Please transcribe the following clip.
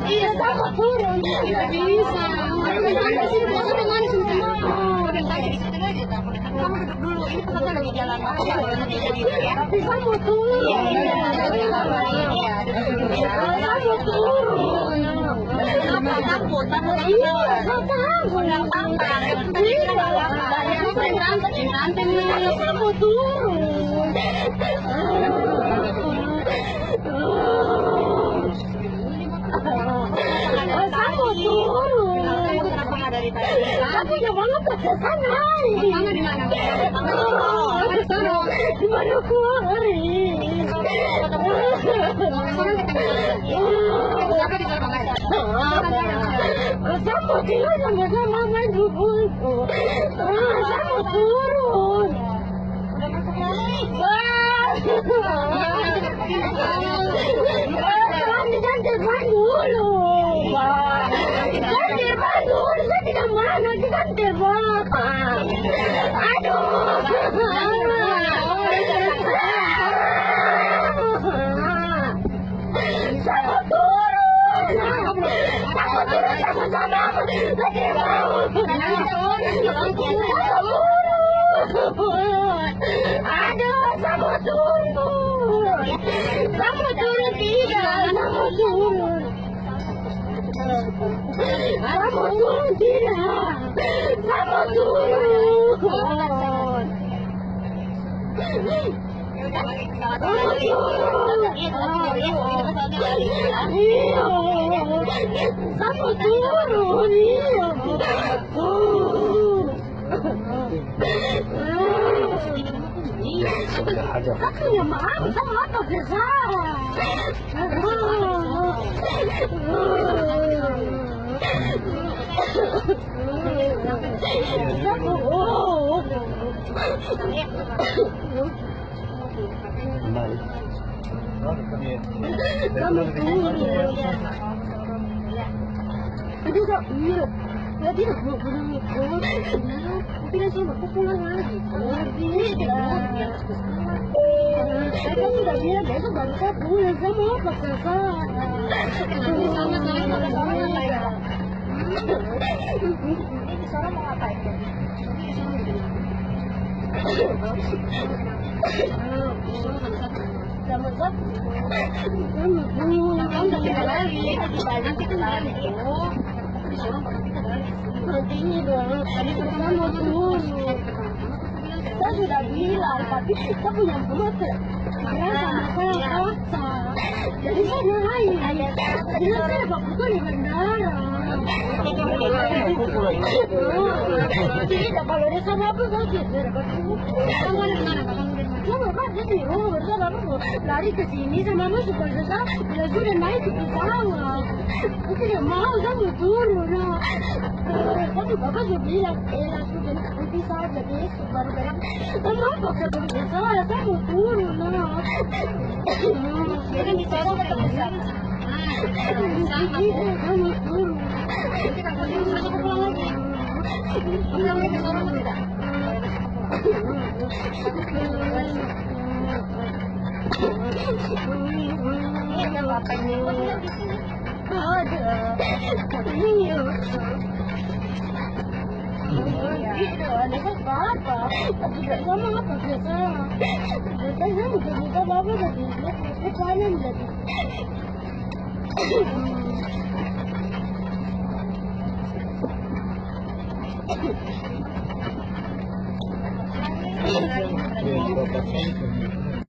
Iya, sama turun. Tidak bisa. Kamu duduk dulu. Ini pesawat lagi jalan. Tapi kamu turun. Kamu turun. Kenapa takut? Iya, takut. Kamu turun. Aku yang mana ke sana? Mana di mana? Di mana kuari? Sama dia sama main dulu. Sama turun. Jangan dulu. Saya tidak mau nanti kan terbakar. Aduh. Saya turun. Saya turun sama-sama. Saya mau. Aduh, sama turun. Sama turun tidak. Sama turun. Kamu turun tidak? Kamu turun. Kamu turun. Aku yang maaf sama apa besar. Saya sudah bilang besok baru saya pulang, saya mau apa selesai. Sekarang mau ngapain? Udah kita lagi, banyak kita lagi. Nanti ini dong, tadi pertama mau turun. Saya sudah bilang, tapi kita punya motor. Karena sama saya paksa. Jadi saya naik. Jadi saya bakal di bandara. Tidak, kalau dia sama apa saja. Sama Pak, dia di rumah bersama aku lari ke sini sama Mama suka susah. Bila sudah naik ke pesawat. Aku tidak mau, saya mau turun. Tapi Bapak sudah bilang, sudah nanti saja besok baru bilang. Kenapa saya begitu? Saya mau turun. Jadi di sana tetap besar. Saya mau turun. Nanti kalau dia sudah pulang lagi. Pulang lagi ke sana tidak? Ini apa ini? Ada. Iya. Itu ada apa? Tapi tidak sama apa biasa. Biasanya bisa apa tadi? Itu kanan tadi.